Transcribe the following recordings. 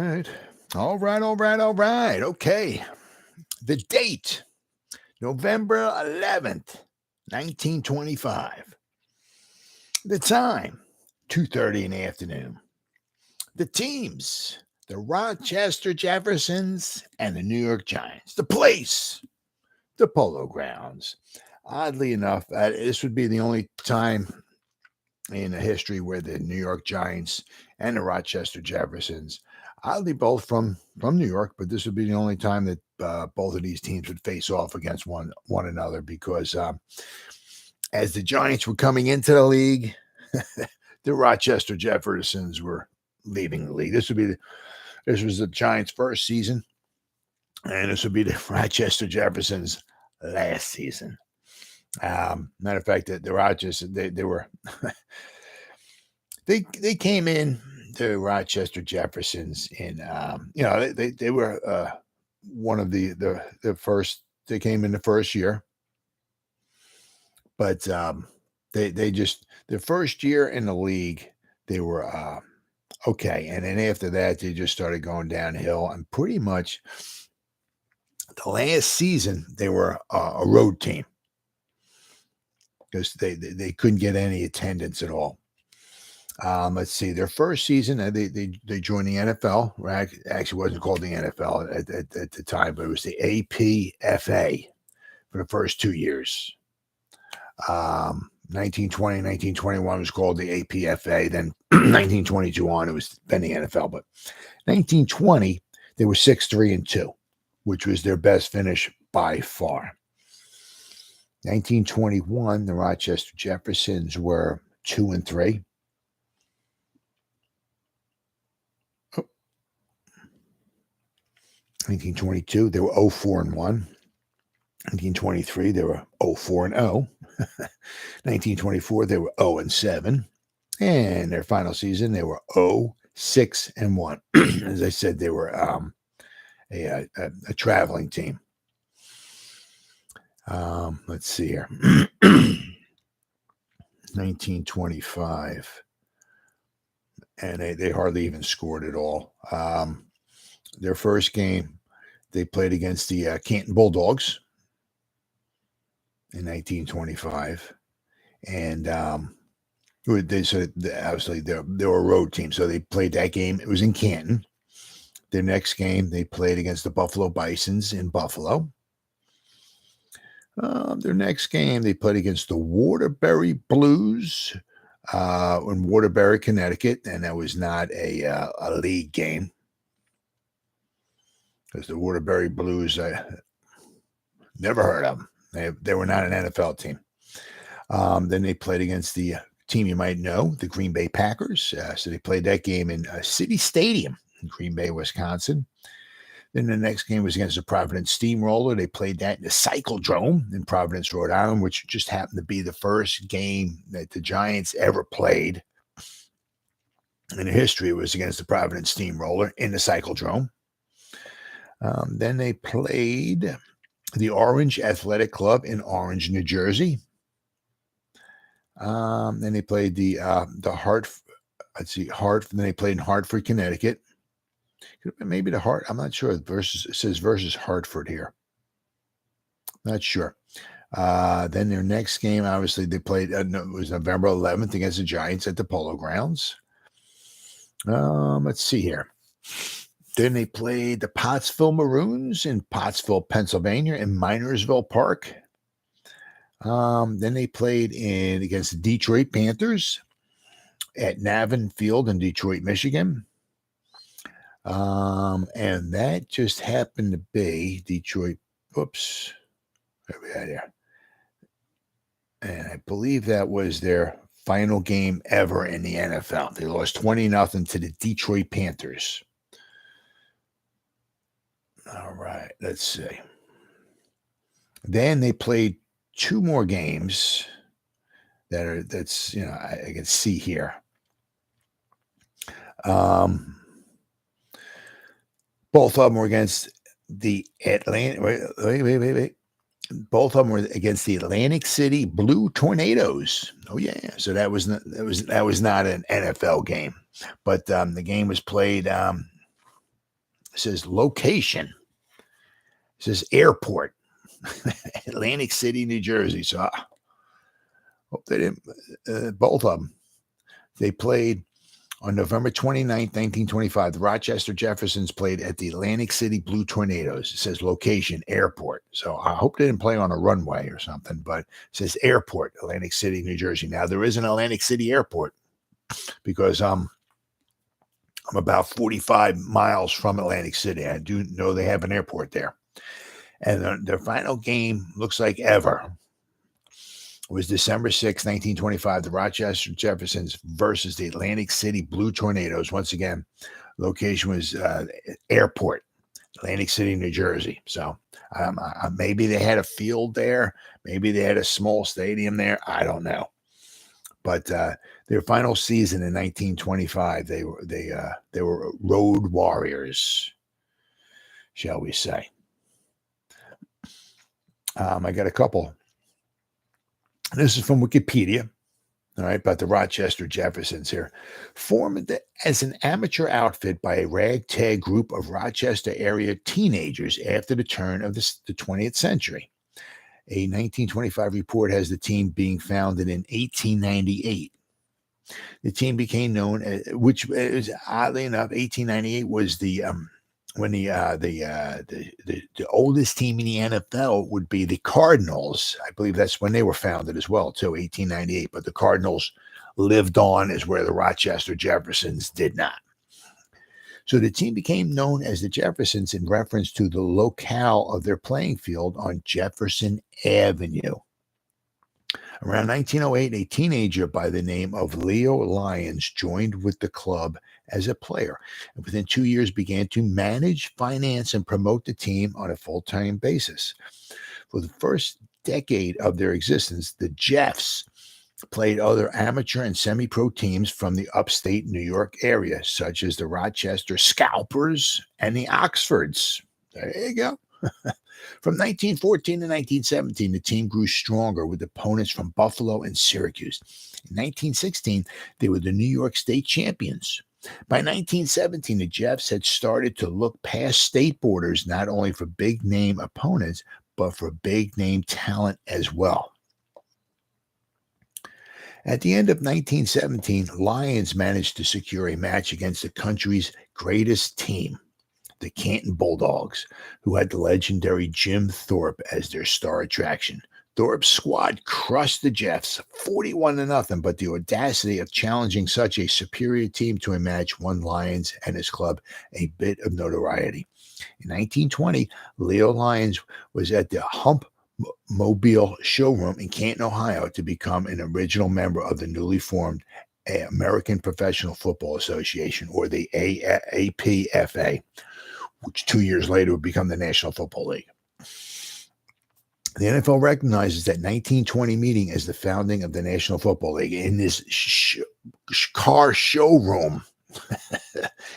right. All right, all right, all right. Okay. The date, November 11th, 1925. The time, 2:30 in the afternoon. The teams, the Rochester Jeffersons and the New York Giants. The place, the Polo Grounds. Oddly enough, this would be the only time in the history where the New York Giants and the Rochester Jeffersons, oddly both from New York, but this would be the only time that both of these teams would face off against one another because as the Giants were coming into the league, the Rochester Jeffersons were leaving the league. This was the Giants' first season, and this would be the Rochester Jeffersons' last season. Matter of fact, the Rochester they were they came in the Rochester Jeffersons in they were one of the first. They came in the first year, but they just the first year in the league they were okay, and then after that they just started going downhill, and pretty much the last season they were a road team because they couldn't get any attendance at all. Let's see, their first season they joined the NFL. Actually, wasn't called the NFL at the time, but it was the APFA for the first 2 years. 1920, 1921 was called the APFA. Then 1922 on, it was then the NFL. But 1920, they were 6-3-2, which was their best finish by far. 1921, the Rochester Jeffersons were 2-3. 1922, they were 0-4-1. 1923, they were 0-4-0. 1924, they were 0-7. And their final season, they were 0-6-1. As I said, they were a traveling team. Let's see here. 1925. And they hardly even scored at all. Their first game, they played against the Canton Bulldogs in 1925. And obviously they were a road team, so they played that game. It was in Canton. Their next game, they played against the Buffalo Bisons in Buffalo. Their next game, they played against the Waterbury Blues in Waterbury, Connecticut, and that was not a league game because the Waterbury Blues, never heard of them. They were not an NFL team. Then they played against the team you might know, the Green Bay Packers. So they played that game in City Stadium in Green Bay, Wisconsin. Then the next game was against the Providence Steamroller. They played that in the Cyclodrome in Providence, Rhode Island, which just happened to be the first game that the Giants ever played in the history. It was against the Providence Steamroller in the Cyclodrome. Then they played the Orange Athletic Club in Orange, New Jersey. Then they played the Hartford. Then they played in Hartford, Connecticut. Maybe the Hart. I'm not sure. It says versus Hartford here. Not sure. Then their next game, obviously, they played. It was November 11th against the Giants at the Polo Grounds. Let's see here. Then they played the Pottsville Maroons in Pottsville, Pennsylvania, in Minersville Park. Then they played against the Detroit Panthers at Navin Field in Detroit, Michigan. And that just happened to be Detroit. Whoops. Where we at here? And I believe that was their final game ever in the NFL. They lost 20-0 to the Detroit Panthers. All right, let's see. Then they played 2 more games I can see here. Both of them were against the Atlantic. Wait. Both of them were against the Atlantic City Blue Tornadoes. Oh yeah, so that was not an NFL game, but the game was played says location. It says airport, Atlantic City, New Jersey. So I hope they didn't, both of them. They played on November 29th, 1925. The Rochester Jeffersons played at the Atlantic City Blue Tornadoes. It says location, airport. So I hope they didn't play on a runway or something, but it says airport, Atlantic City, New Jersey. Now, there is an Atlantic City airport because I'm about 45 miles from Atlantic City. I do know they have an airport there. And their final game, looks like ever, was December 6, 1925, the Rochester Jeffersons versus the Atlantic City Blue Tornadoes. Once again, location was airport, Atlantic City, New Jersey. So maybe they had a field there. Maybe they had a small stadium there. I don't know. But their final season in 1925, they were road warriors, shall we say. I got a couple. This is from Wikipedia, all right, about the Rochester Jeffersons here. Formed as an amateur outfit by a ragtag group of Rochester area teenagers after the turn of the 20th century. A 1925 report has the team being founded in 1898. The team became known as, which is oddly enough, 1898 was the when the oldest team in the NFL would be the Cardinals. I believe that's when they were founded as well, too, 1898. But the Cardinals lived on, is where the Rochester Jeffersons did not. So the team became known as the Jeffersons in reference to the locale of their playing field on Jefferson Avenue. Around 1908, a teenager by the name of Leo Lyons joined with the club as a player, and within 2 years began to manage, finance, and promote the team on a full-time basis. For the first decade of their existence, the Jeffs played other amateur and semi-pro teams from the upstate New York area, such as the Rochester Scalpers and the Oxfords. There you go. From 1914 to 1917, the team grew stronger with opponents from Buffalo and Syracuse. In 1916, they were the New York State champions. By 1917, the Jeffs had started to look past state borders, not only for big-name opponents, but for big-name talent as well. At the end of 1917, Lyons managed to secure a match against the country's greatest team, the Canton Bulldogs, who had the legendary Jim Thorpe as their star attraction. Thorpe's squad crushed the Jeffs 41-0, but the audacity of challenging such a superior team to a match won Lyons and his club a bit of notoriety. In 1920, Leo Lyons was at the Hump Mobile showroom in Canton, Ohio, to become an original member of the newly formed American Professional Football Association, or the APFA, which 2 years later would become the National Football League. The NFL recognizes that 1920 meeting as the founding of the National Football League in this car showroom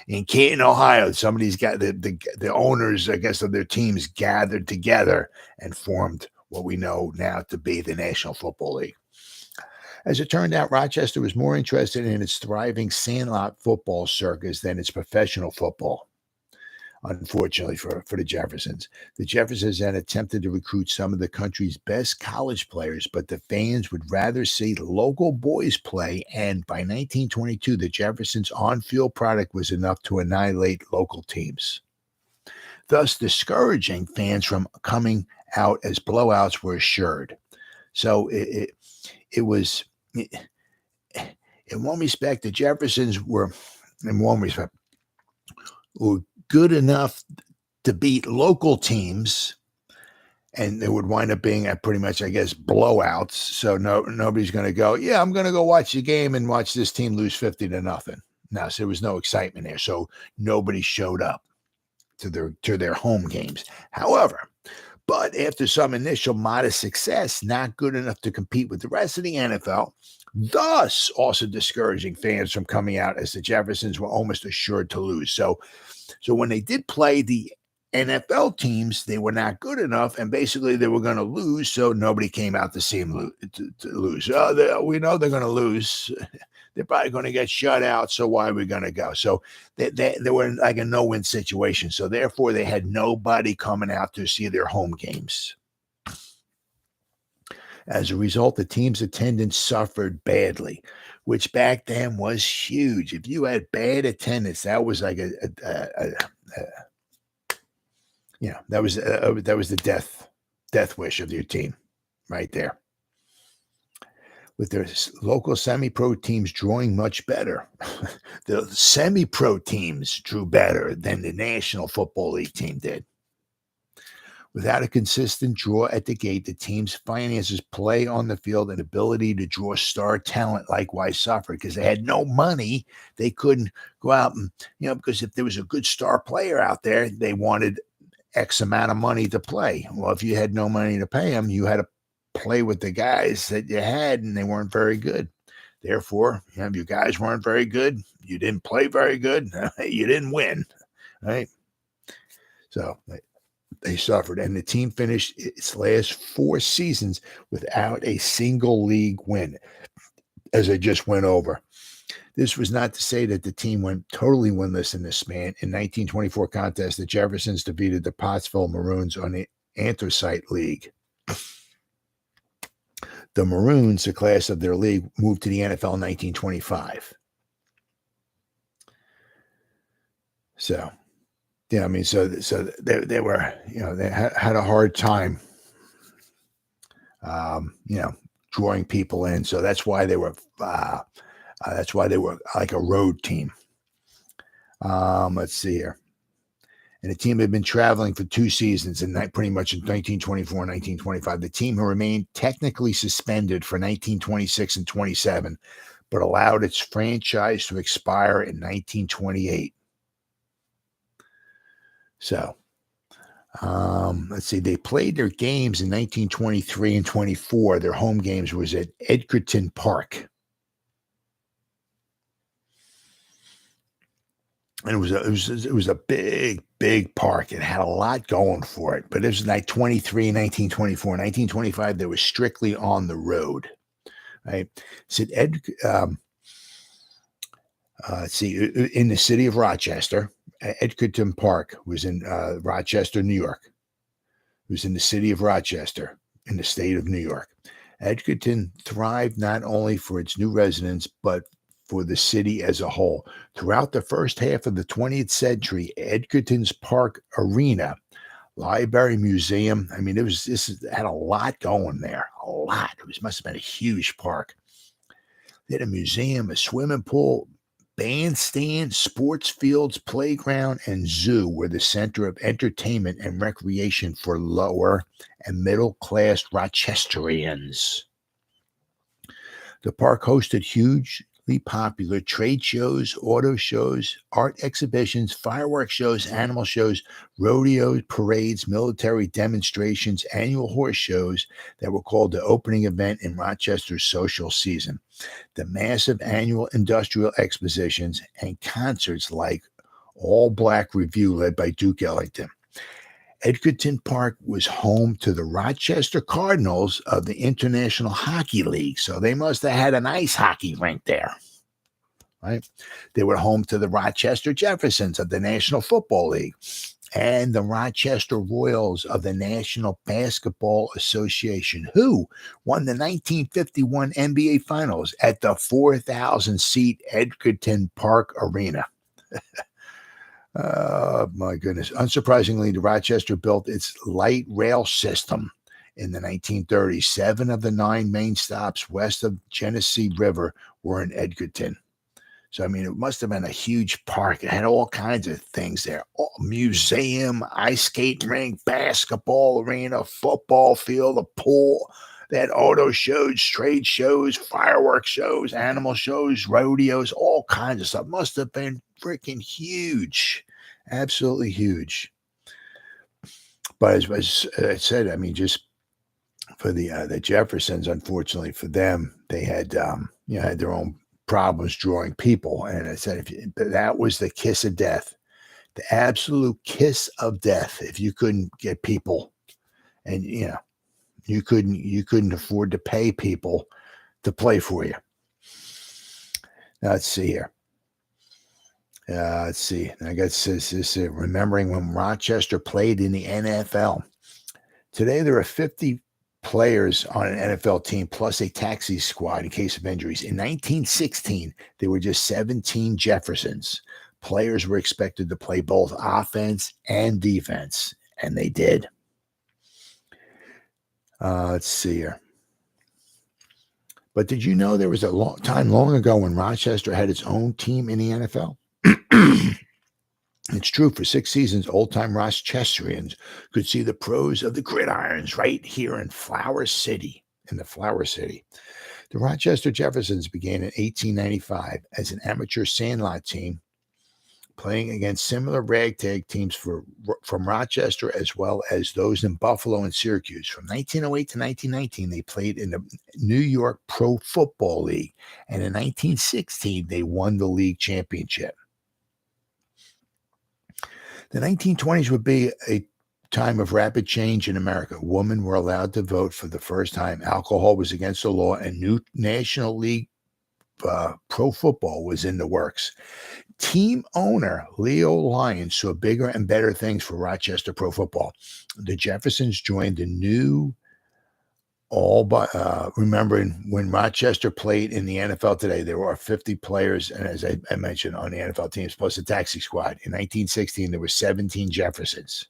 in Canton, Ohio. Somebody's got the owners, I guess, of their teams gathered together and formed what we know now to be the National Football League. As it turned out, Rochester was more interested in its thriving sandlot football circus than its professional football. Unfortunately for the Jeffersons. The Jeffersons had attempted to recruit some of the country's best college players, but the fans would rather see local boys play, and by 1922, the Jeffersons' on-field product was enough to annihilate local teams, thus discouraging fans from coming out as blowouts were assured. So it was, in one respect, the Jeffersons were, in one respect, were good enough to beat local teams, and it would wind up being pretty much, I guess, blowouts. So nobody's going to go, yeah, I'm going to go watch the game and watch this team lose 50-0. No, so there was no excitement there. So nobody showed up to their home games. However, but after some initial modest success, not good enough to compete with the rest of the NFL, thus also discouraging fans from coming out, as the Jeffersons were almost assured to lose. So when they did play the NFL teams, they were not good enough, and basically they were going to lose, so nobody came out to see them lose. We know they're going to lose. they're probably going to get shut out. So why are we going to go? So they were in like a no-win situation. So therefore, they had nobody coming out to see their home games. As a result, the team's attendance suffered badly, which back then was huge. If you had bad attendance, that was like that was the death wish of your team, right there. With their local semi-pro teams drawing much better, the semi-pro teams drew better than the National Football League team did. Without a consistent draw at the gate, the team's finances, play on the field, and ability to draw star talent likewise suffered because they had no money. They couldn't go out and, because if there was a good star player out there, they wanted X amount of money to play. Well, if you had no money to pay them, you had to play with the guys that you had, and they weren't very good. Therefore, your guys weren't very good. You didn't play very good. You didn't win, right? So they suffered, and the team finished its last 4 seasons without a single league win, as I just went over. This was not to say that the team went totally winless in this span. In 1924 contest, the Jeffersons defeated the Pottsville Maroons on the Anthracite League. The Maroons, the class of their league, moved to the NFL in 1925. So, yeah, I mean, so they were, they had a hard time, drawing people in. So that's why they were like a road team. Let's see here. And the team had been traveling for 2 seasons, and pretty much in 1924 and 1925. The team remained technically suspended for 1926 and 27, but allowed its franchise to expire in 1928. So, let's see. They played their games in 1923 and 24. Their home games was at Edgerton Park. And it was a big park. It had a lot going for it. But it was like 23 in 1924. 1925, they were strictly on the road. Right? So let's see, in the city of Rochester, Edgerton Park was in Rochester, New York. It was in the city of Rochester, in the state of New York. Edgerton thrived not only for its new residents, but for the city as a whole. Throughout the first half of the 20th century, Edgerton's Park Arena, Library, Museum, I mean, this had a lot going there, a lot. Must have been a huge park. They had a museum, a swimming pool, bandstand, sports fields, playground, and zoo were the center of entertainment and recreation for lower and middle-class Rochesterians. The park hosted hugely popular trade shows, auto shows, art exhibitions, fireworks shows, animal shows, rodeos, parades, military demonstrations, annual horse shows that were called the opening event in Rochester's social season, the massive annual industrial expositions, and concerts like All Black Review led by Duke Ellington. Edgerton Park was home to the Rochester Cardinals of the International Hockey League, so they must have had an ice hockey rink there, right? They were home to the Rochester Jeffersons of the National Football League and the Rochester Royals of the National Basketball Association, who won the 1951 NBA Finals at the 4,000-seat Edgerton Park Arena. Oh, my goodness. Unsurprisingly, the Rochester built its light rail system in the 1930s. 7 of the 9 main stops west of Genesee River were in Edgerton. So, I mean, it must have been a huge park. It had all kinds of things there. Museum, ice skate rink, basketball arena, football field, a pool. They had auto shows, trade shows, fireworks shows, animal shows, rodeos, all kinds of stuff. Must have been freaking huge. Absolutely huge. But as I said, I mean, just for the Jeffersons, unfortunately for them, they had had their own problems drawing people. And I said, that was the kiss of death, the absolute kiss of death. If you couldn't get people, and you couldn't afford to pay people to play for you. Now, let's see here. Let's see. I guess this remembering when Rochester played in the NFL. Today, there are 50 players on an NFL team plus a taxi squad in case of injuries. In 1916, there were just 17 Jeffersons. Players were expected to play both offense and defense, and they did. Let's see here. But did you know there was a time long ago when Rochester had its own team in the NFL? It's true, for 6 seasons, old-time Rochesterians could see the pros of the Gridirons right here in Flower City, The Rochester Jeffersons began in 1895 as an amateur sandlot team, playing against similar ragtag teams from Rochester as well as those in Buffalo and Syracuse. From 1908 to 1919, they played in the New York Pro Football League, and in 1916, they won the league championship. The 1920s would be a time of rapid change in America. Women were allowed to vote for the first time. Alcohol was against the law, and new National League pro football was in the works. Team owner Leo Lyons saw bigger and better things for Rochester pro football. The Jeffersons joined the new remembering when Rochester played in the NFL today, there were 50 players, and as I mentioned, on the NFL teams, plus a taxi squad. In 1916, there were 17 Jeffersons.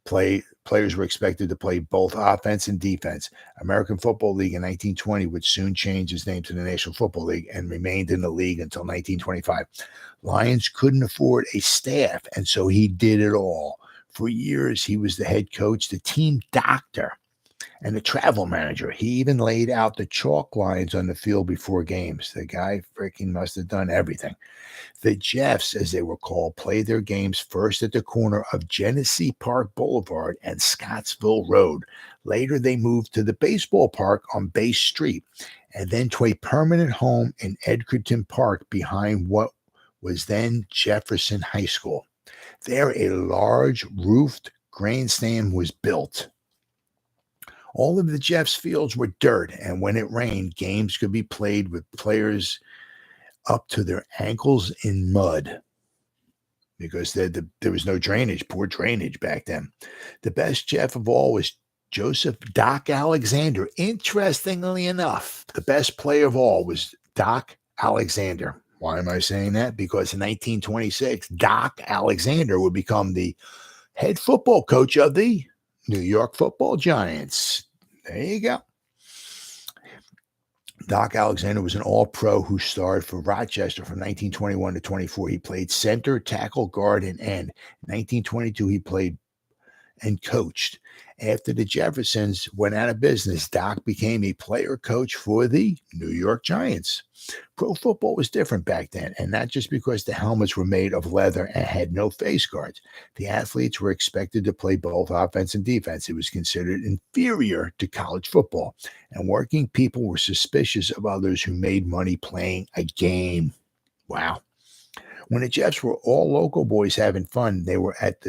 Players were expected to play both offense and defense. American Football League in 1920 would soon change its name to the National Football League and remained in the league until 1925. Lyons couldn't afford a staff, and so he did it all. For years, he was the head coach, the team doctor, and the travel manager. He even laid out the chalk lines on the field before games. The guy freaking must have done everything. The Jeffs, as they were called, played their games first at the corner of Genesee Park Boulevard and Scottsville Road. Later, they moved to the baseball park on Bay Street, and then to a permanent home in Edgerton Park behind what was then Jefferson High School. There, a large roofed grandstand was built. All of the Jeffs fields were dirt, and when it rained, games could be played with players up to their ankles in mud because there was no drainage, poor drainage back then. The best Jeff of all was Joseph Doc Alexander. Interestingly enough, the best player of all was Doc Alexander. Why am I saying that? Because in 1926, Doc Alexander would become the head football coach of the New York Football Giants. There you go. Doc Alexander was an all-pro who starred for Rochester from 1921 to 24. He played center, tackle, guard, and end. In 1922, he played and coached. After the Jeffersons went out of business, Doc became a player coach for the New York Giants. Pro football was different back then, and not just because the helmets were made of leather and had no face guards. The athletes were expected to play both offense and defense. It was considered inferior to college football, and working people were suspicious of others who made money playing a game. Wow. When the Jeffs were all local boys having fun, they were at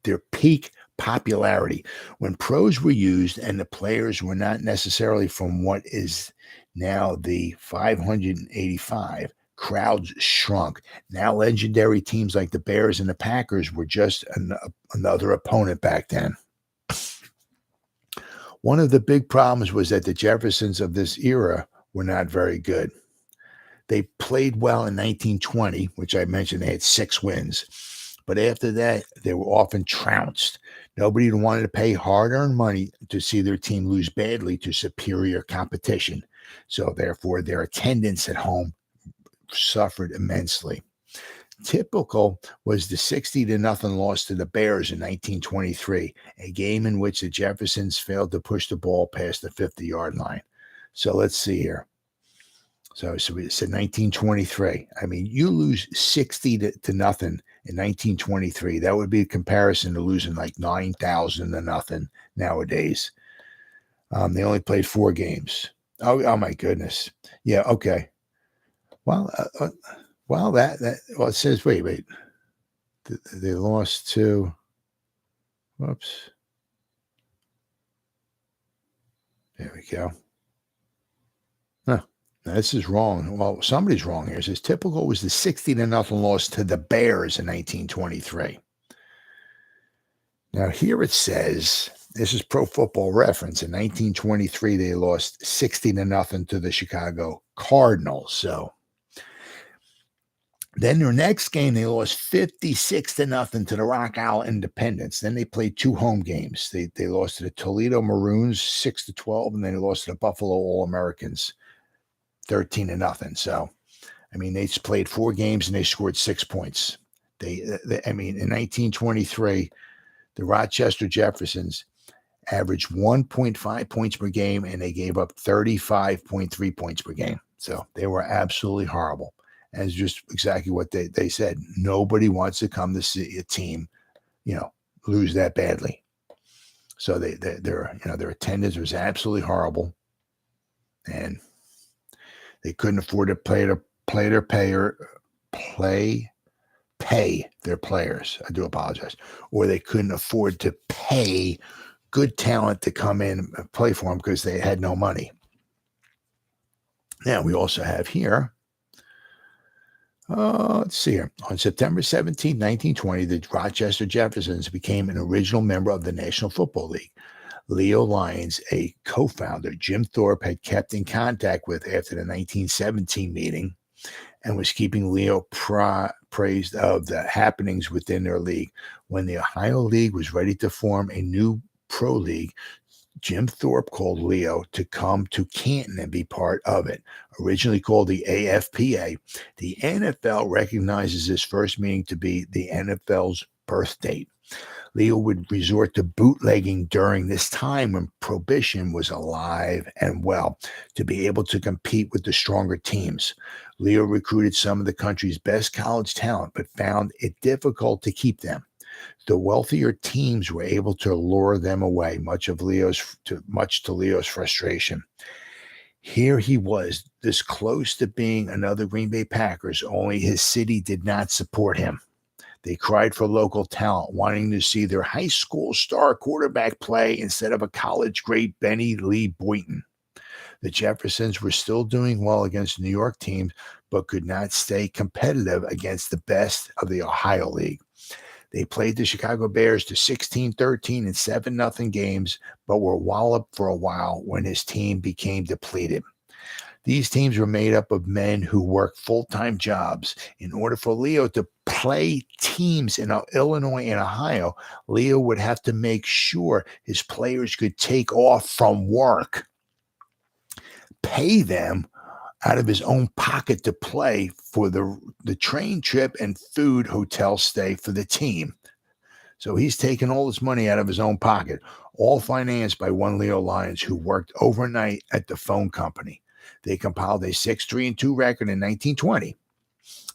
their peak popularity. When pros were used and the players were not necessarily from what is now the 585, crowds shrunk. Now legendary teams like the Bears and the Packers were just another opponent back then. One of the big problems was that the Jeffersons of this era were not very good. They played well in 1920, which I mentioned they had 6 wins. But after that, they were often trounced. Nobody wanted to pay hard-earned money to see their team lose badly to superior competition. So therefore, their attendance at home suffered immensely. Typical was the 60-0 loss to the Bears in 1923, a game in which the Jeffersons failed to push the ball past the 50-yard line. So let's see here. So we said 1923. I mean, you lose 60 to nothing in 1923. That would be a comparison to losing like 9,000 to nothing nowadays. They only played 4 games. Oh my goodness. Yeah. Okay. Well, it says, wait. They lost to, whoops. There we go. Huh. Now, this is wrong. Well, somebody's wrong here. It says typical was the 60-0 loss to the Bears in 1923. Now, here it says, this is Pro Football Reference. In 1923, they lost 60-0 to the Chicago Cardinals. So then their next game, they lost 56-0 to the Rock Island Independents. Then they played 2 home games. They lost to the Toledo Maroons 6-12, and then they lost to the Buffalo All-Americans 13-0. So, I mean, they played 4 games and they scored 6 points. In 1923, the Rochester Jeffersons averaged 1.5 points per game, and they gave up 35.3 points per game. So they were absolutely horrible. And it's just exactly what they said. Nobody wants to come to see a team, lose that badly. So their attendance was absolutely horrible, and they couldn't afford to pay their players. I do apologize. Or they couldn't afford to pay good talent to come in and play for them because they had no money. Now, we also have here, let's see here. On September 17, 1920, the Rochester Jeffersons became an original member of the National Football League. Leo Lyons, a co-founder, Jim Thorpe had kept in contact with after the 1917 meeting and was keeping Leo praised of the happenings within their league. When the Ohio League was ready to form a new pro league, Jim Thorpe called Leo to come to Canton and be part of it. Originally called the AFPA, the NFL recognizes this first meeting to be the NFL's birth date. Leo would resort to bootlegging during this time when prohibition was alive and well to be able to compete with the stronger teams. Leo recruited some of the country's best college talent, but found it difficult to keep them. The wealthier teams were able to lure them away, much to Leo's frustration. Here he was, this close to being another Green Bay Packers, only his city did not support him. They cried for local talent, wanting to see their high school star quarterback play instead of a college-grade Benny Lee Boynton. The Jeffersons were still doing well against New York teams, but could not stay competitive against the best of the Ohio League. They played the Chicago Bears to 16-13 and 7-0 games, but were walloped for a while when his team became depleted. These teams were made up of men who worked full-time jobs. In order for Leo to play teams in Illinois and Ohio, Leo would have to make sure his players could take off from work, pay them out of his own pocket to play for the train trip and food hotel stay for the team. So he's taking all this money out of his own pocket, all financed by one Leo Lyons, who worked overnight at the phone company. They compiled a 6-3-2 record in 1920.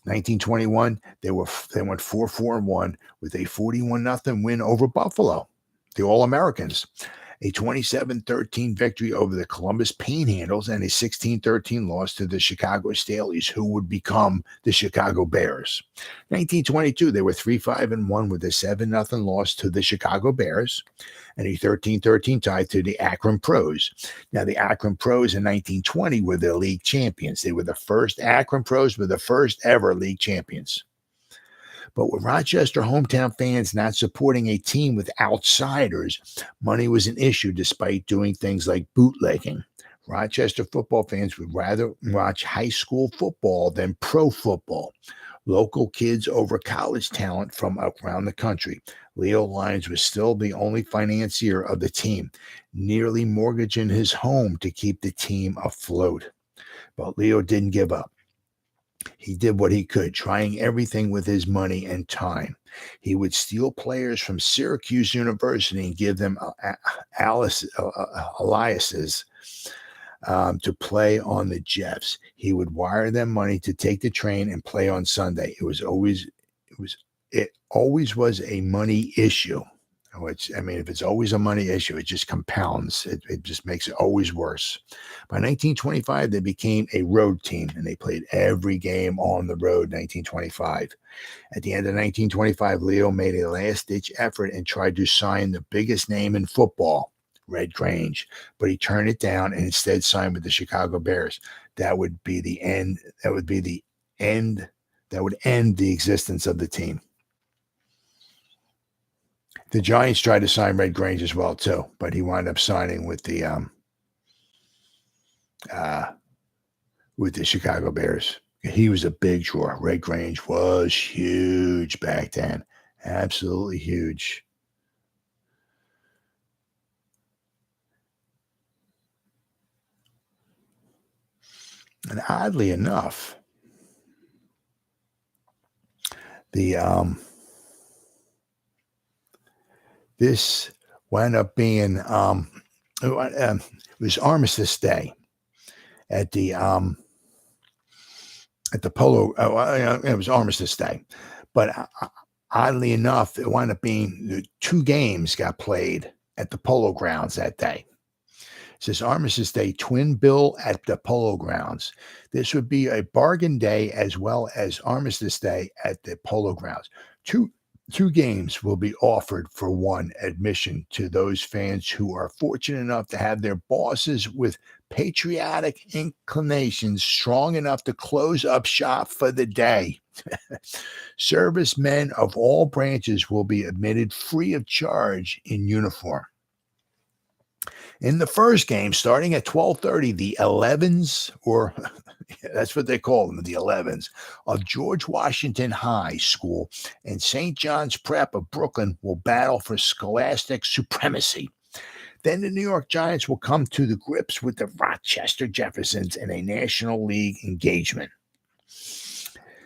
1921, they went 4-4-1 with a 41-0 win over Buffalo, the All-Americans, a 27-13 victory over the Columbus Panhandles, and a 16-13 loss to the Chicago Staleys, who would become the Chicago Bears. 1922, they were 3-5-1 with a 7-0 loss to the Chicago Bears and a 13-13 tie to the Akron Pros. Now, the Akron Pros in 1920 were the league champions. They were the first Akron Pros, were the first ever league champions. But with Rochester hometown fans not supporting a team with outsiders, money was an issue despite doing things like bootlegging. Rochester football fans would rather watch high school football than pro football. Local kids over college talent from around the country. Leo Lyons was still the only financier of the team, nearly mortgaging his home to keep the team afloat. But Leo didn't give up. He did what he could, trying everything with his money and time. He would steal players from Syracuse University and give them aliases to play on the Jeffs. He would wire them money to take the train and play on Sunday. It always was a money issue. Which, I mean, if it's always a money issue, it just compounds. It just makes it always worse. By 1925, they became a road team, and they played every game on the road. 1925. At the end of 1925, Leo made a last-ditch effort and tried to sign the biggest name in football, Red Grange, but he turned it down and instead signed with the Chicago Bears. That would be the end. That would be the end. That would end the existence of the team. The Giants tried to sign Red Grange as well too, but he wound up signing with the Chicago Bears. He was a big draw. Red Grange was huge back then, absolutely huge. And oddly enough, this wound up being it was Armistice Day at the Polo. It was Armistice Day, but oddly enough, it wound up being the 2 games got played at the Polo Grounds that day. It says Armistice Day, twin bill at the Polo Grounds. This would be a bargain day as well as Armistice Day at the Polo Grounds. Two games will be offered for one admission to those fans who are fortunate enough to have their bosses with patriotic inclinations strong enough to close up shop for the day. Servicemen of all branches will be admitted free of charge in uniform. In the first game, starting at 12:30, the 11s, or that's what they call them, the 11s, of George Washington High School and St. John's Prep of Brooklyn will battle for scholastic supremacy. Then the New York Giants will come to the grips with the Rochester Jeffersons in a National League engagement.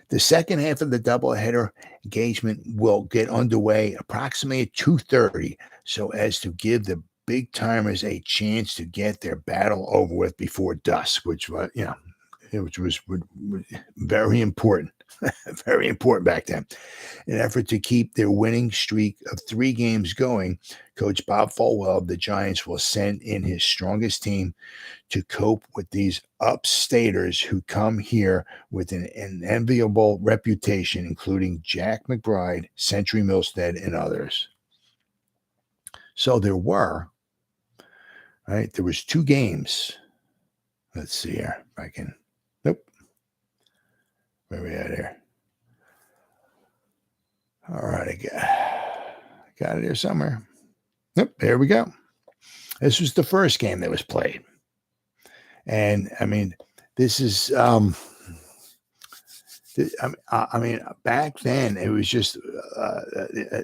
The second half of the doubleheader engagement will get underway approximately at 2:30 so as to give the big timers a chance to get their battle over with before dusk, which was very important, very important back then. In an effort to keep their winning streak of 3 games going, Coach Bob Folwell of the Giants will send in his strongest team to cope with these upstaters who come here with an enviable reputation, including Jack McBride, Century Milstead, and others. So there were. Right, there was 2 games. Let's see here. If I can. Nope. Where are we at here? All right, I got it here somewhere. Nope, there we go. This was the first game that was played. And I mean, this is back then it was just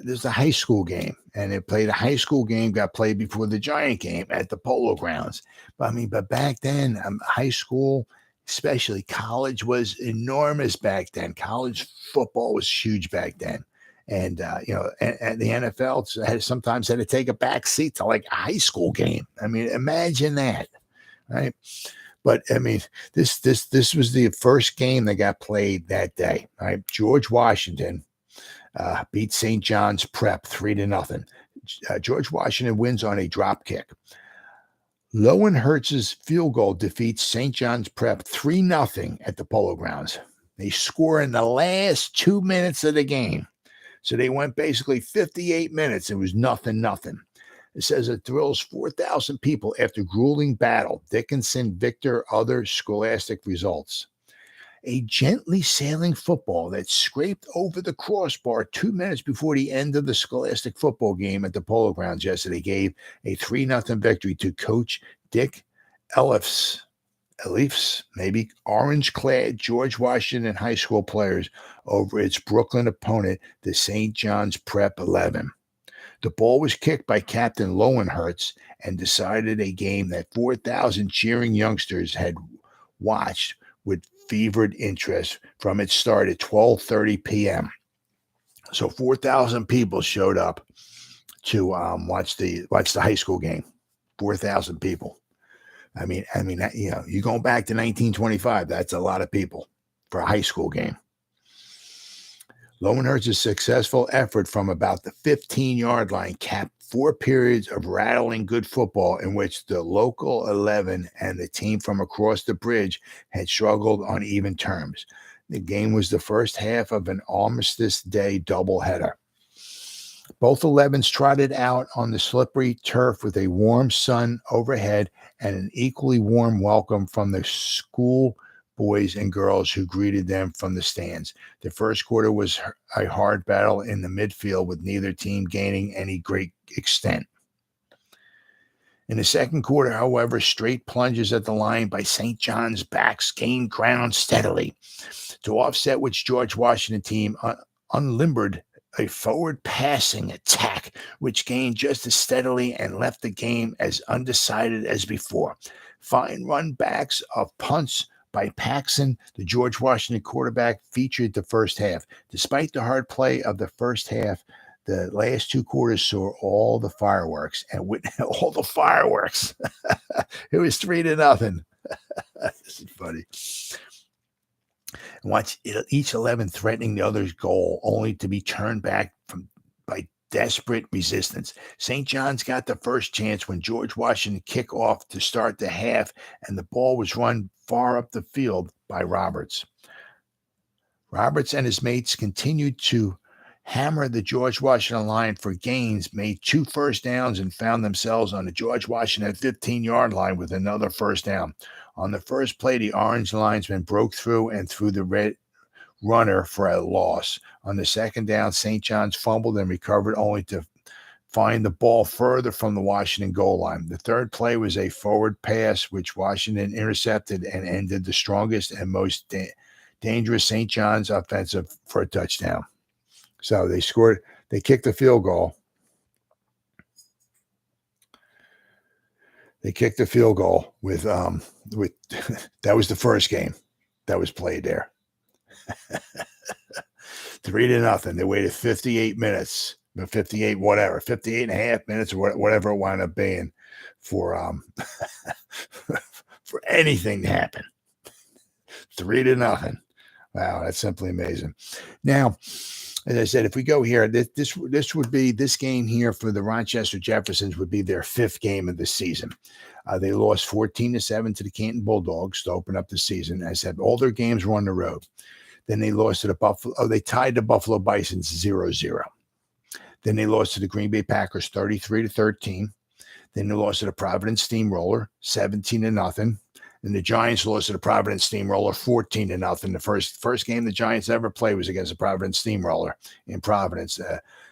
there's a high school game, and it played a high school game got played before the Giant game at the Polo Grounds. But back then, high school, especially college, was enormous back then. College football was huge back then, and and the NFL sometimes had to take a back seat to like a high school game. I mean, imagine that, right? But I mean, this was the first game that got played that day. Right, George Washington beat St. John's Prep 3-0. George Washington wins on a drop kick. Lowen Hertz's field goal defeats St. John's Prep 3-0 at the Polo Grounds. They score in the last 2 minutes of the game, so they went basically 58 minutes. It was 0-0. It says it thrills 4,000 people after grueling battle. Dickinson, Victor, other scholastic results. A gently sailing football that scraped over the crossbar 2 minutes before the end of the scholastic football game at the Polo Grounds yesterday gave a 3-0 victory to Coach Dick Elif's, maybe orange-clad George Washington High School players over its Brooklyn opponent, the St. John's Prep 11. The ball was kicked by Captain Lowenhertz and decided a game that 4,000 cheering youngsters had watched with fevered interest from its start at 12:30 p.m. So 4,000 people showed up to watch the high school game. 4,000 people. I mean, you're going back to 1925. That's a lot of people for a high school game. Lowenhertz's successful effort from about the 15-yard line capped 4 periods of rattling good football in which the local 11 and the team from across the bridge had struggled on even terms. The game was the first half of an Armistice Day doubleheader. Both 11s trotted out on the slippery turf with a warm sun overhead and an equally warm welcome from the school boys and girls who greeted them from the stands. The first quarter was a hard battle in the midfield, with neither team gaining any great extent. In the second quarter, however, straight plunges at the line by St. John's backs gained ground steadily. To offset which, George Washington team unlimbered a forward passing attack, which gained just as steadily and left the game as undecided as before. Fine run backs of punts by Paxson, the George Washington quarterback, featured the first half. Despite the hard play of the first half, the last two quarters saw all the fireworks, and with all the fireworks, it was 3-0. This is funny. Watch each 11 threatening the other's goal, only to be turned back by desperate resistance. St. John's got the first chance when George Washington kicked off to start the half, and the ball was run far up the field by Roberts. Roberts and his mates continued to hammer the George Washington line for gains, made 2 first downs, and found themselves on the George Washington 15-yard line with another first down. On the first play, the orange linesman broke through and threw the red runner for a loss. On the second down, St. John's fumbled and recovered, only to find the ball further from the Washington goal line. The third play was a forward pass, which Washington intercepted and ended the strongest and most dangerous St. John's offensive for a touchdown. So they scored. They kicked the field goal. They kicked the field goal with that was the first game that was played there. 3-0. They waited 58 minutes, 58 and a half minutes, or whatever it wound up being for for anything to happen. 3-0. Wow, that's simply amazing. Now, as I said, if we go here, this would be this game here for the Rochester Jeffersons would be their 5th game of the season. They lost 14-7 to the Canton Bulldogs to open up the season. As I said, all their games were on the road. Then they lost to the Buffalo. Oh, they tied the Buffalo Bisons 0-0. Then they lost to the Green Bay Packers 33-13. Then they lost to the Providence Steamroller 17-0. And the Giants lost to the Providence Steamroller 14-0. The first game the Giants ever played was against the Providence Steamroller in Providence.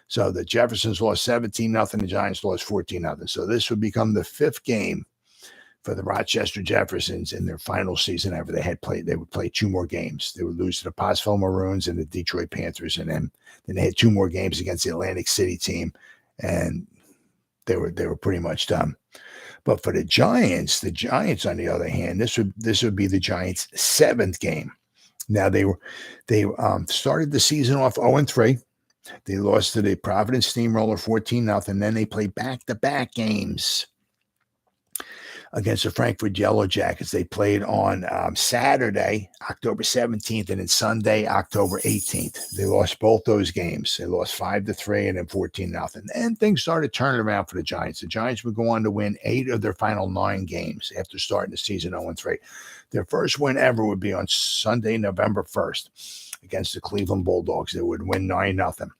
So the Jeffersons lost 17-0. The Giants lost 14-0. So this would become the 5th game for the Rochester Jeffersons in their final season ever. They would play 2 more games. They would lose to the Pottsville Maroons and the Detroit Panthers, and then they had 2 more games against the Atlantic City team, and they were pretty much done. But for the Giants on the other hand, this would be the Giants' 7th game. Now they started the season off 0-3. They lost to the Providence Steamroller 14-0, and then they played back-to-back games against the Frankfurt Yellow Jackets. They played on Saturday, October 17th, and then Sunday, October 18th. They lost both those games. They lost 5-3 and then 14-0. And things started turning around for the Giants. The Giants would go on to win 8 of their final 9 games after starting the season 0-3. Their first win ever would be on Sunday, November 1st against the Cleveland Bulldogs. They would win 9-0.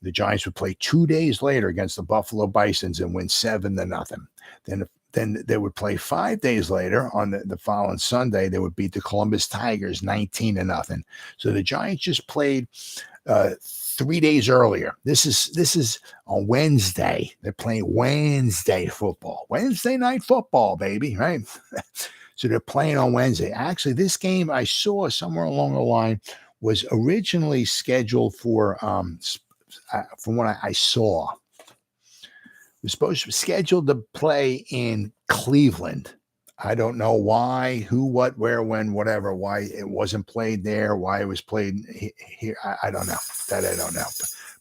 The Giants would play 2 days later against the Buffalo Bisons and win 7-0. Then they would play 5 days later on the following Sunday. They would beat the Columbus Tigers 19-0. So the Giants just played 3 days earlier. This is on Wednesday. They're playing Wednesday football. Wednesday night football, baby, right? So they're playing on Wednesday. Actually, this game I saw somewhere along the line was originally scheduled for, from what I saw, was supposed to be scheduled to play in Cleveland. I don't know why, who, what, where, when, whatever, why it wasn't played there, why it was played here. I don't know. That I don't know.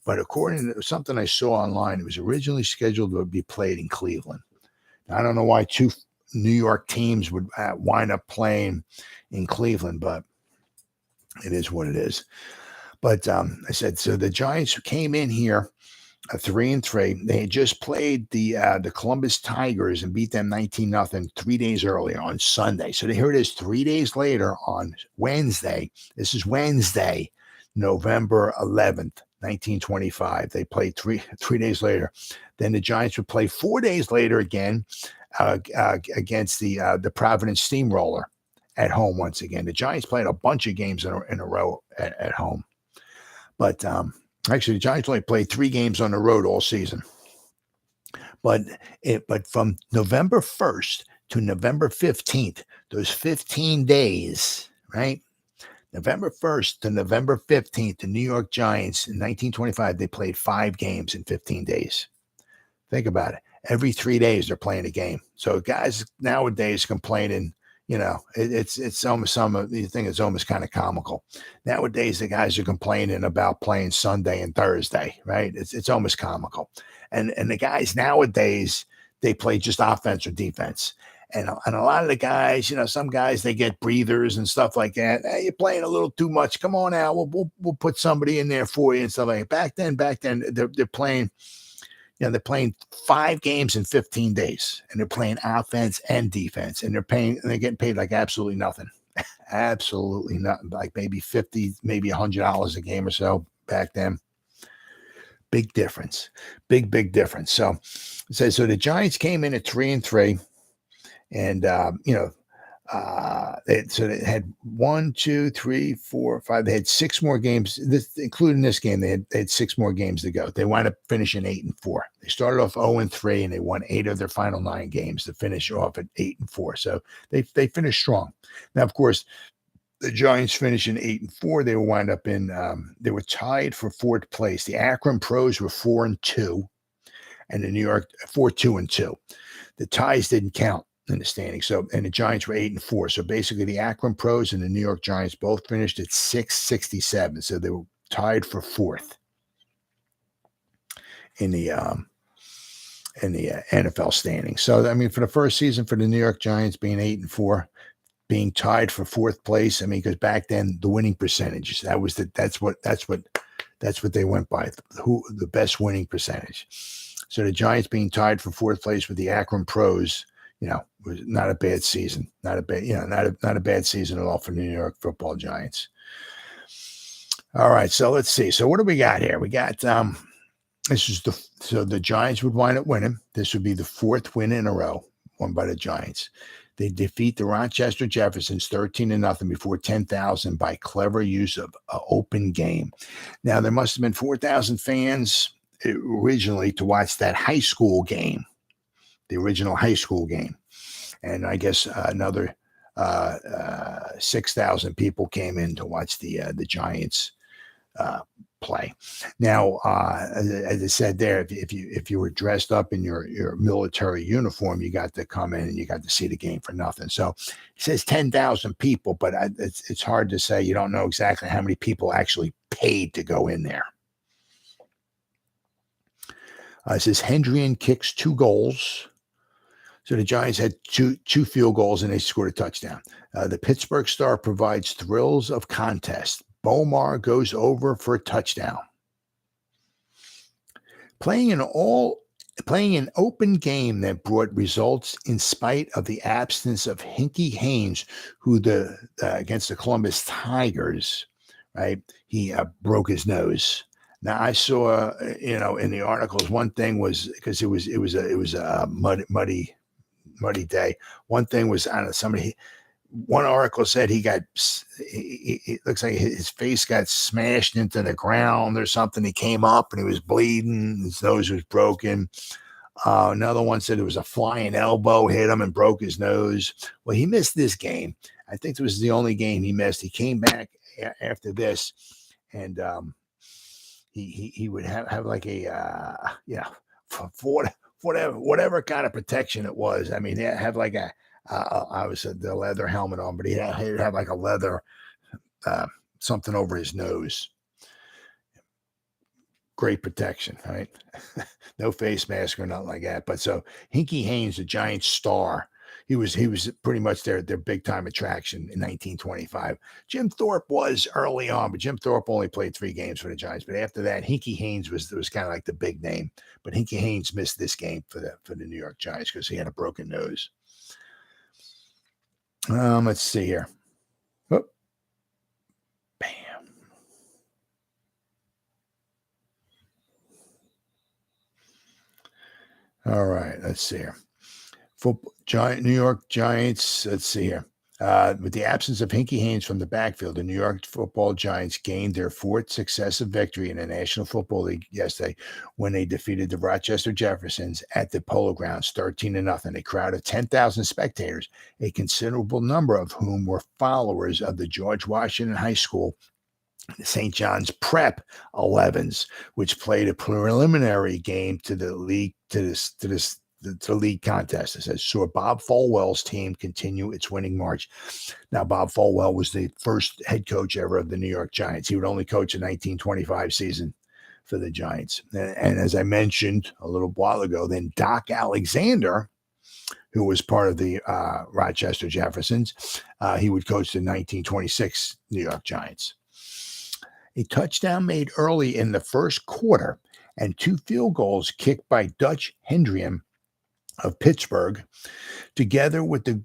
But according to something I saw online, it was originally scheduled to be played in Cleveland. Now, I don't know why 2 New York teams would wind up playing in Cleveland, but it is what it is. But I said, so the Giants came in here 3-3. They had just played the Columbus Tigers and beat them 19-0 3 days earlier on Sunday. So here it is 3 days later on Wednesday. This is Wednesday, November 11th, 1925. They played three days later. Then the Giants would play 4 days later again against the Providence Steamroller at home once again. The Giants played a bunch of games in a row at home. But actually, the Giants only played 3 games on the road all season. But from November 1st to November 15th, those 15 days, right? November 1st to November 15th, the New York Giants in 1925, they played 5 games in 15 days. Think about it. Every 3 days they're playing a game. So guys nowadays complaining, it's almost you think it's almost kind of comical. Nowadays the guys are complaining about playing Sunday and Thursday, right? It's almost comical. And the guys nowadays, they play just offense or defense. And a lot of the guys, some guys, they get breathers and stuff like that. Hey, you're playing a little too much. Come on out. We'll put somebody in there for you and stuff like that. Back then they're playing, they're playing 5 games in 15 days, and they're playing offense and defense, and they're getting paid like absolutely nothing. Absolutely nothing. Like maybe $50, maybe $100 a game or so back then. Big difference. Big difference. So the Giants came in at 3-3. And, they had 1, 2, 3, 4, 5. They had 6 more games, including this game. They had 6 more games to go. They wound up finishing 8-4. They started off 0-3, and they won 8 of their final 9 games to finish off at 8-4. So they finished strong. Now, of course, the Giants finishing 8-4. They wound up they were tied for 4th place. The Akron Pros were 4-2, and the New York 4-2-2. The ties didn't count in the standings. So, and the Giants were 8-4. So basically the Akron Pros and the New York Giants both finished at 667. So they were tied for 4th in the NFL standings. So, I mean, for the first season for the New York Giants being 8-4, being tied for 4th place. I mean, because back then the winning percentage, that's what they went by. The best winning percentage. So the Giants being tied for 4th place with the Akron Pros, was not a bad season. Not a bad season at all for New York Football Giants. All right, so let's see. So what do we got here? We got so the Giants would wind up winning. This would be the 4th win in a row won by the Giants. They defeat the Rochester Jeffersons 13-0 before 10,000 by clever use of an open game. Now there must have been 4,000 fans originally to watch that high school game. The original high school game. And I guess another 6,000 people came in to watch the Giants play. Now, as I said there, if you were dressed up in your military uniform, you got to come in and you got to see the game for nothing. So it says 10,000 people, but it's hard to say. You don't know exactly how many people actually paid to go in there. It says Hendrian kicks 2 goals. So the Giants had two field goals and they scored a touchdown. The Pittsburgh Star provides thrills of contest. Bomar goes over for a touchdown. Playing an open game that brought results in spite of the absence of Hinkie Haynes, who against the Columbus Tigers, right? He broke his nose. Now I saw, in the articles, one thing was because it was a muddy day. One thing was, I don't know, one article said he looks like his face got smashed into the ground or something. He came up and he was bleeding. His nose was broken. Another one said it was a flying elbow hit him and broke his nose. Well, he missed this game. I think it was the only game he missed. He came back after this, and he would have like a for whatever kind of protection it was. I mean, he have like I was the leather helmet on, but he'd have like a leather something over his nose. Great protection, right? No face mask or nothing like that. But so Hinkie Haynes, the Giants star, he was pretty much their big time attraction in 1925. Jim Thorpe was early on, but Jim Thorpe only played 3 games for the Giants. But after that, Hinkie Haynes was kind of like the big name. But Hinkie Haynes missed this game for the New York Giants because he had a broken nose. Let's see here. Oh. Bam. All right, let's see here. New York Giants, let's see here. With the absence of Hinkie Haynes from the backfield, the New York Football Giants gained their fourth successive victory in the National Football League yesterday when they defeated the Rochester Jeffersons at the Polo Grounds 13-0. A crowd of 10,000 spectators, a considerable number of whom were followers of the George Washington High School St. John's Prep 11s, which played a preliminary game to the league the league contest. It says saw Bob Folwell's team continue its winning march. Now, Bob Folwell was the first head coach ever of the New York Giants. He would only coach a 1925 season for the Giants. And as I mentioned a little while ago, then Doc Alexander, who was part of the Rochester Jeffersons, he would coach the 1926 New York Giants. A touchdown made early in the first quarter and 2 field goals kicked by Dutch Hendriam of Pittsburgh, together with the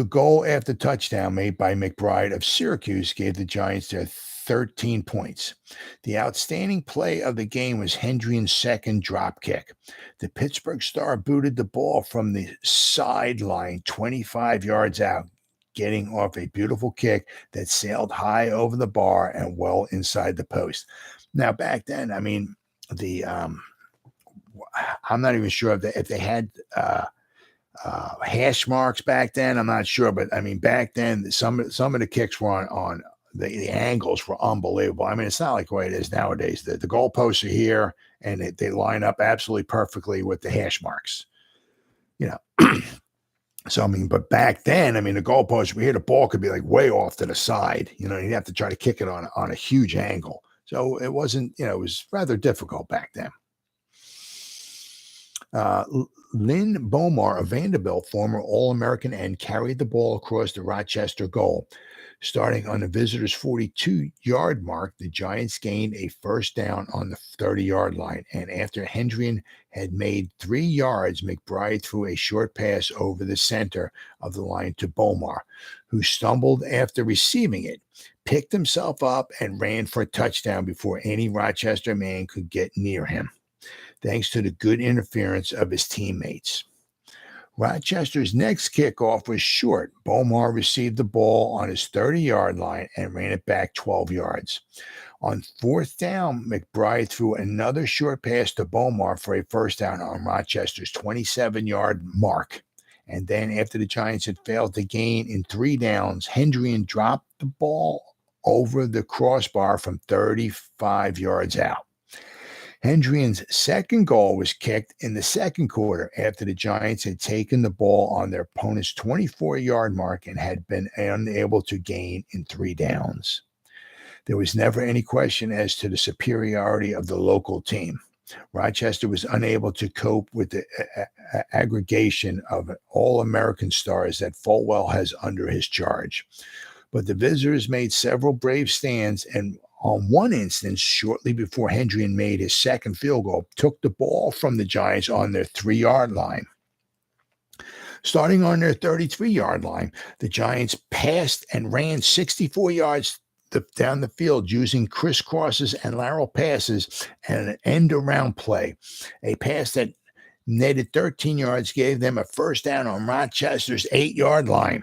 goal after touchdown made by McBride of Syracuse, gave the Giants their 13 points. The outstanding play of the game was Hendrian's second drop kick. The Pittsburgh star booted the ball from the sideline 25 yards out, getting off a beautiful kick that sailed high over the bar and well inside the post. Now, back then, I mean, I'm not even sure if they had hash marks back then. I'm not sure, but I mean, back then, some of the kicks were on the angles were unbelievable. I mean, it's not like the way it is nowadays. The goalposts are here, and they line up absolutely perfectly with the hash marks. You know. So, I mean, but back then, I mean, the goalpost, we hear the ball could be like way off to the side. You know, you'd have to try to kick it on a huge angle. So it wasn't, it was rather difficult back then. Lynn Bomar of Vanderbilt, former All-American end, carried the ball across the Rochester goal. Starting on the visitors' 42-yard mark, the Giants gained a first down on the 30-yard line. And after Hendrian had made 3 yards, McBride threw a short pass over the center of the line to Bomar, who stumbled after receiving it, picked himself up, and ran for a touchdown before any Rochester man could get near him, thanks to the good interference of his teammates. Rochester's next kickoff was short. Bomar received the ball on his 30-yard line and ran it back 12 yards. On 4th down, McBride threw another short pass to Bomar for a first down on Rochester's 27-yard mark. And then after the Giants had failed to gain in 3 downs, Hendrian dropped the ball over the crossbar from 35 yards out. Hendrian's second goal was kicked in the second quarter after the Giants had taken the ball on their opponent's 24-yard mark and had been unable to gain in 3 downs. There was never any question as to the superiority of the local team. Rochester was unable to cope with the aggregation of all-American stars that Folwell has under his charge. But the visitors made several brave stands, and on one instance, shortly before Hendrian made his second field goal, took the ball from the Giants on their 3-yard line. Starting on their 33-yard line, the Giants passed and ran 64 yards down the field using crisscrosses and lateral passes and an end-around play. A pass that netted 13 yards gave them a first down on Rochester's 8-yard line,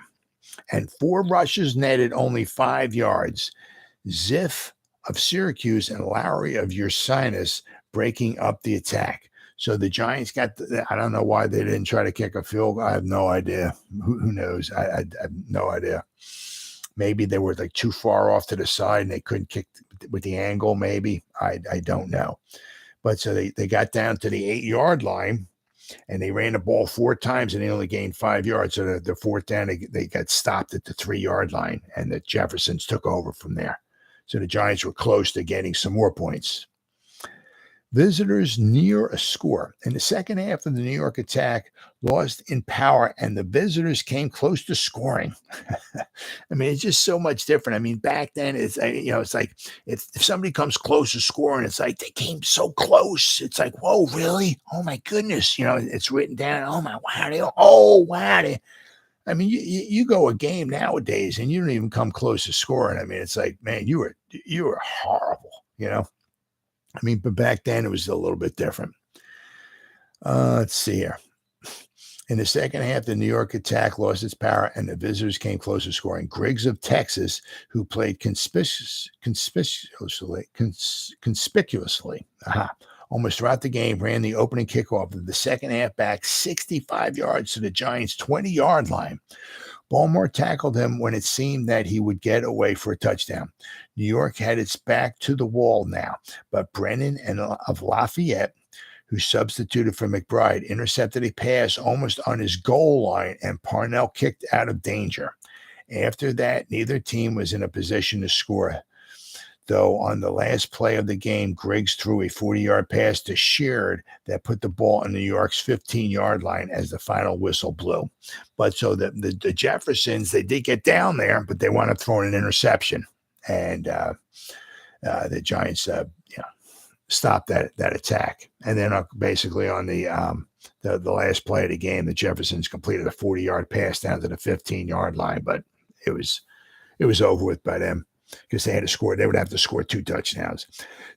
and 4 rushes netted only 5 yards. Ziff of Syracuse and Lowry of Ursinus breaking up the attack. So the Giants got, I don't know why they didn't try to kick a field goal. I have no idea. Who knows? I have no idea. Maybe they were like too far off to the side and they couldn't kick with the angle, maybe. I don't know. But so they got down to the 8-yard line and they ran the ball 4 times and they only gained 5 yards. So the 4th down, they got stopped at the 3-yard line and the Jeffersons took over from there. So the Giants were close to getting some more points. Visitors near a score. In the second half of the New York attack, lost in power, and the visitors came close to scoring. I mean, it's just so much different. I mean, back then, it's like if somebody comes close to scoring, it's like they came so close. It's like, whoa, really? Oh my goodness! It's written down. Oh my wow! Wow! I mean, you go a game nowadays, and you don't even come close to scoring. I mean, it's like, man, you were horrible. I mean, but back then it was a little bit different. Let's see here. In the second half, the New York attack lost its power, and the visitors came closer, scoring. Griggs of Texas, who played conspicuously, almost throughout the game, ran the opening kickoff of the second half back 65 yards to the Giants' 20-yard line. Baltimore tackled him when it seemed that he would get away for a touchdown. New York had its back to the wall now, but Brennan of Lafayette, who substituted for McBride, intercepted a pass almost on his goal line, and Parnell kicked out of danger. After that, neither team was in a position to score, though on the last play of the game, Griggs threw a 40-yard pass to Sheard that put the ball on New York's 15-yard line as the final whistle blew. But so the Jeffersons, they did get down there, but they wound up throwing an interception, and the Giants stopped that attack. And then basically on the last play of the game, the Jeffersons completed a 40-yard pass down to the 15-yard line, but it was over with by them because they would have to score 2 touchdowns.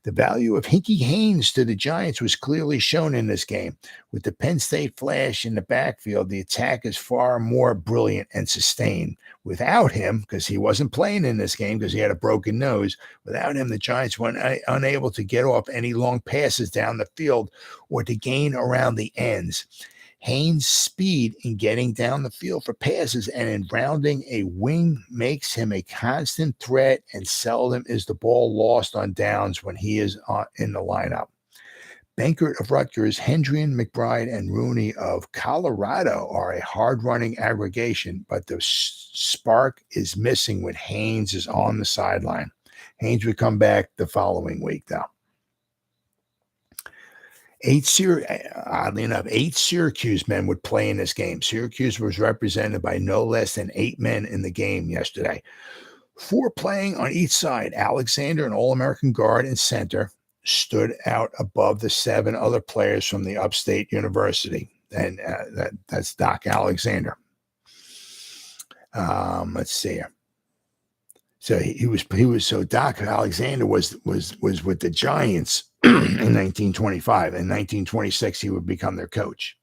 The value of Hinkie Haynes to the Giants was clearly shown in this game. With the Penn State flash in the backfield, the attack is far more brilliant and sustained. Without him, because he wasn't playing in this game because he had a broken nose, without him, the Giants were unable to get off any long passes down the field or to gain around the ends. Haynes' speed in getting down the field for passes and in rounding a wing makes him a constant threat, and seldom is the ball lost on downs when he is in the lineup. Benkert of Rutgers, Hendrian, McBride, and Rooney of Colorado are a hard-running aggregation, but the spark is missing when Haynes is on the sideline. Haynes would come back the following week, though. Oddly enough, 8 Syracuse men would play in this game. Syracuse was represented by no less than 8 men in the game yesterday. 4 playing on each side. Alexander, an All-American guard and center, stood out above the 7 other players from the upstate university. And that's Doc Alexander. Let's see here. So Doc Alexander was with the Giants in 1925. In 1926, he would become their coach.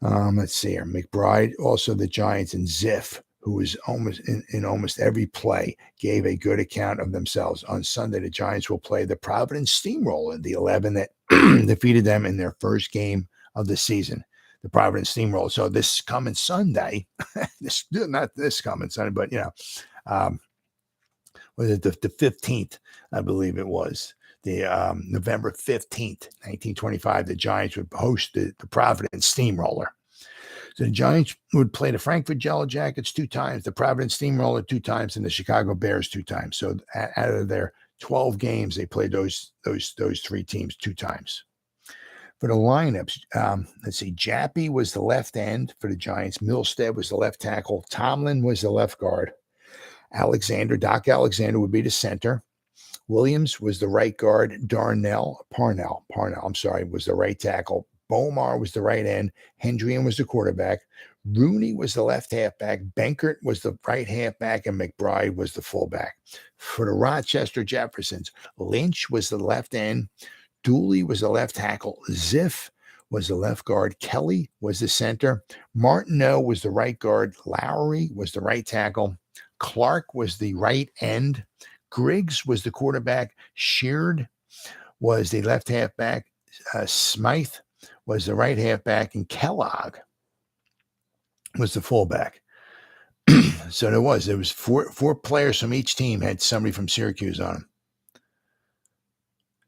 Let's see here. McBride, also the Giants, and Ziff, who was almost in almost every play, gave a good account of themselves. On Sunday, the Giants will play the Providence Steamroller, the 11 that defeated them in their first game of the season. The Providence Steamroller. So this coming Sunday, not this coming Sunday, but was it the 15th? I believe it was. November 15th, 1925, the Giants would host the Providence Steamroller. So the Giants would play the Frankfurt Yellow Jackets 2 times, the Providence Steamroller 2 times, and the Chicago Bears 2 times. So out of their 12 games, they played those 3 teams 2 times. For the lineups, let's see, Jappy was the left end for the Giants. Milstead was the left tackle. Tomlin was the left guard. Doc Alexander would be the center. Williams was the right guard. Parnell, was the right tackle. Bomar was the right end. Hendrian was the quarterback. Rooney was the left halfback. Benkert was the right halfback, and McBride was the fullback. For the Rochester Jeffersons, Lynch was the left end. Dooley was the left tackle. Ziff was the left guard. Kelly was the center. Martineau was the right guard. Lowry was the right tackle. Clark was the right end. Griggs was the quarterback. Sheard was the left halfback. Smythe was the right halfback, and Kellogg was the fullback. So there was 4 players from each team had somebody from Syracuse on them.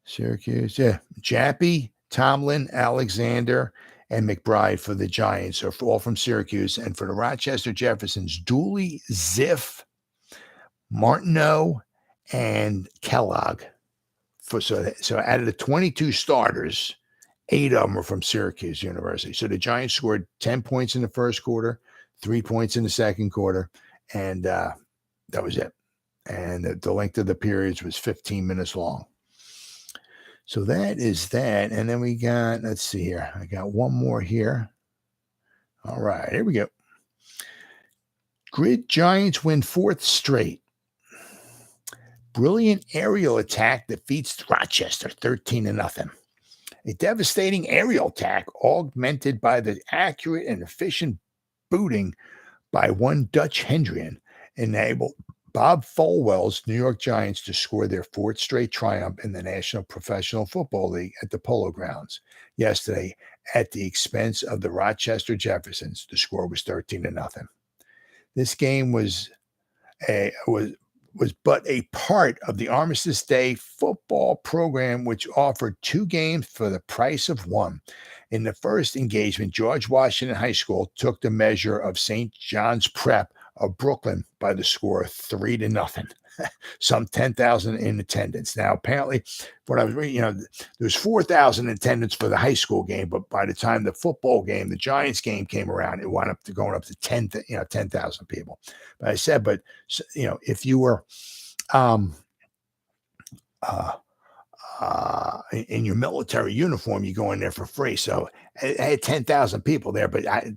Syracuse, yeah. Jappy, Tomlin, Alexander, and McBride for the Giants are all from Syracuse. And for the Rochester Jeffersons, Dooley, Ziff, Martineau, and Kellogg. So out of the 22 starters, 8 of them were from Syracuse University. So the Giants scored 10 points in the first quarter, 3 points in the second quarter, and that was it. And the length of the periods was 15 minutes long. So that is that. And then we got, let's see here. I got one more here. All right, here we go. Grid Giants win 4th straight. Brilliant aerial attack defeats Rochester 13-0. A devastating aerial attack, augmented by the accurate and efficient booting by one Dutch Hendrian, enabled Bob Folwell's New York Giants to score their fourth straight triumph in the National Professional Football League at the Polo Grounds yesterday at the expense of the Rochester Jeffersons. The score was 13-0. This game was but a part of the Armistice Day football program, which offered 2 games for the price of 1. In the first engagement, George Washington High School took the measure of St. John's Prep of Brooklyn by the score of 3-0. Some 10,000 in attendance. Now, apparently, what I was reading, there was 4,000 attendance for the high school game, but by the time the football game, the Giants game came around, it wound up going up to 10,000 people. But I said, if you were in your military uniform, you go in there for free. So I had 10,000 people there, but I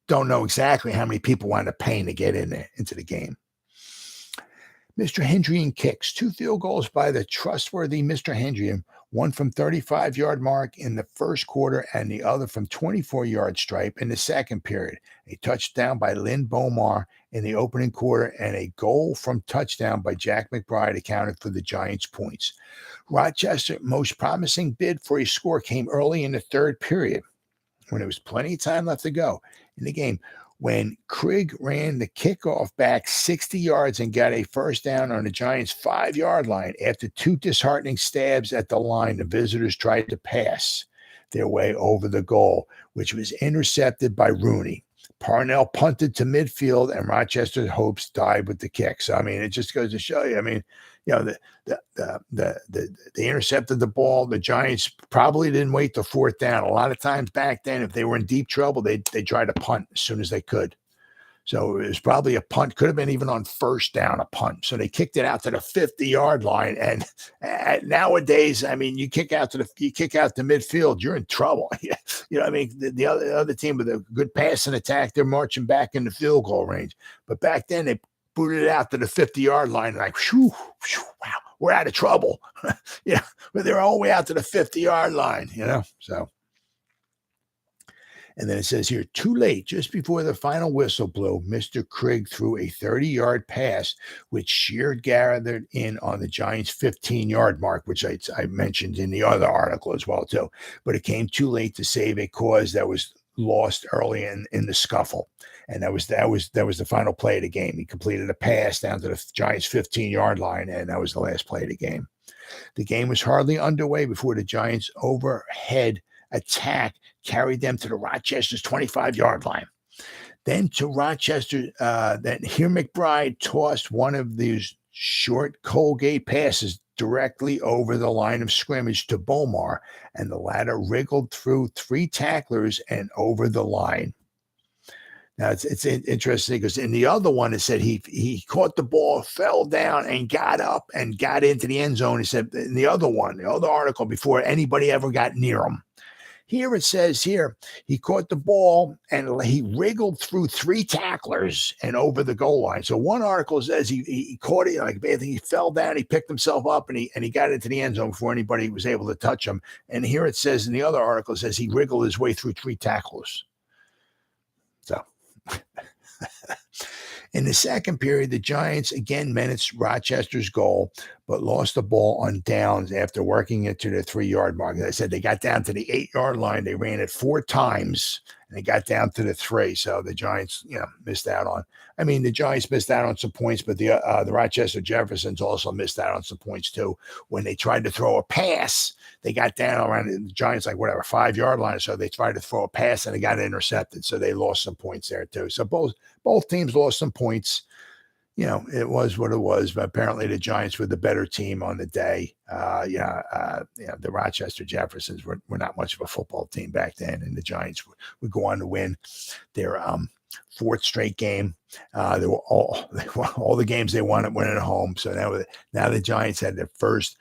don't know exactly how many people wound up paying to get in there into the game. Mr. Hendrian kicks 2 field goals by the trustworthy Mr. Hendrian, one from 35-yard mark in the first quarter and the other from 24-yard stripe in the second period. A touchdown by Lynn Bomar in the opening quarter and a goal from touchdown by Jack McBride accounted for the Giants' points. Rochester's most promising bid for a score came early in the third period when there was plenty of time left to go in the game, when Craig ran the kickoff back 60 yards and got a first down on the Giants' 5-yard line. After 2 disheartening stabs at the line, the visitors tried to pass their way over the goal, which was intercepted by Rooney. Parnell punted to midfield, and Rochester's hopes died with the kick. So, it just goes to show you, they intercepted the ball. The Giants probably didn't wait the fourth down. A lot of times back then, if they were in deep trouble, they tried to punt as soon as they could. So it was probably a punt. Could have been even on first down, a punt. So they kicked it out to the 50-yard line. And nowadays, you kick out to midfield, you're in trouble. The other team with a good passing attack, they're marching back in the field goal range. But back then, they booted it out to the 50-yard line, like, whew, wow, we're out of trouble. But they're all the way out to the 50-yard line, so. And then it says here, too late, just before the final whistle blew, Mr. Craig threw a 30-yard pass, which Sheard gathered in on the Giants' 15-yard mark, which I mentioned in the other article as well, too. But it came too late to save a cause that was lost early in the scuffle. And that was the final play of the game. He completed a pass down to the Giants' 15-yard line, and that was the last play of the game. The game was hardly underway before the Giants' overhead attack carried them to the Rochester's 25-yard line. Then to Rochester, then here McBride tossed one of these short Colgate passes directly over the line of scrimmage to Bomar, and the latter wriggled through 3 tacklers and over the line. Now, it's interesting because in the other one, it said he caught the ball, fell down, and got up and got into the end zone. He said in the other article, before anybody ever got near him. Here it says he caught the ball and he wriggled through 3 tacklers and over the goal line. So one article says he caught it, like I think he fell down, he picked himself up, and he got into the end zone before anybody was able to touch him. And here it says in the other article, it says he wriggled his way through 3 tacklers. So in the second period, the Giants again menaced Rochester's goal, but lost the ball on downs after working it to the 3-yard mark. As I said, they got down to the 8-yard line. They ran it 4 times, and they got down to the 3. So the Giants, missed out on. The Giants missed out on some points, but the Rochester Jeffersons also missed out on some points too. When they tried to throw a pass, they got down around the Giants, 5-yard line. So they tried to throw a pass and they got intercepted. So they lost some points there too. So both teams lost some points. It was what it was, but apparently the Giants were the better team on the day. The Rochester Jeffersons were not much of a football team back then, and the Giants would go on to win their 4th straight game. They were all the games they won at winning at home. So now the Giants had their first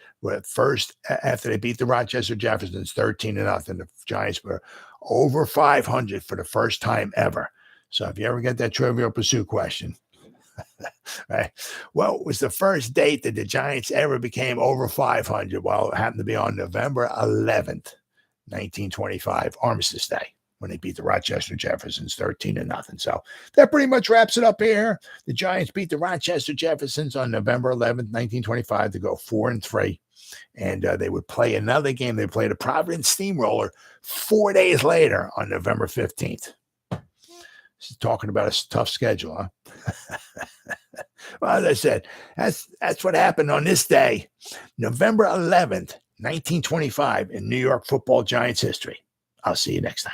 after they beat the Rochester Jeffersons 13-0. The Giants were over 500 for the first time ever. So if you ever get that Trivial Pursuit question, right? Well, it was the first date that the Giants ever became over 500. Well, it happened to be on November 11th, 1925, Armistice Day, when they beat the Rochester Jeffersons 13-0. So that pretty much wraps it up here. The Giants beat the Rochester Jeffersons on November 11th, 1925 to go 4-3. And they would play another game. They played a Providence Steamroller 4 days later on November 15th. Talking about a tough schedule, huh? Well, as I said, that's what happened on this day, November 11th, 1925, in New York Football Giants history. I'll see you next time.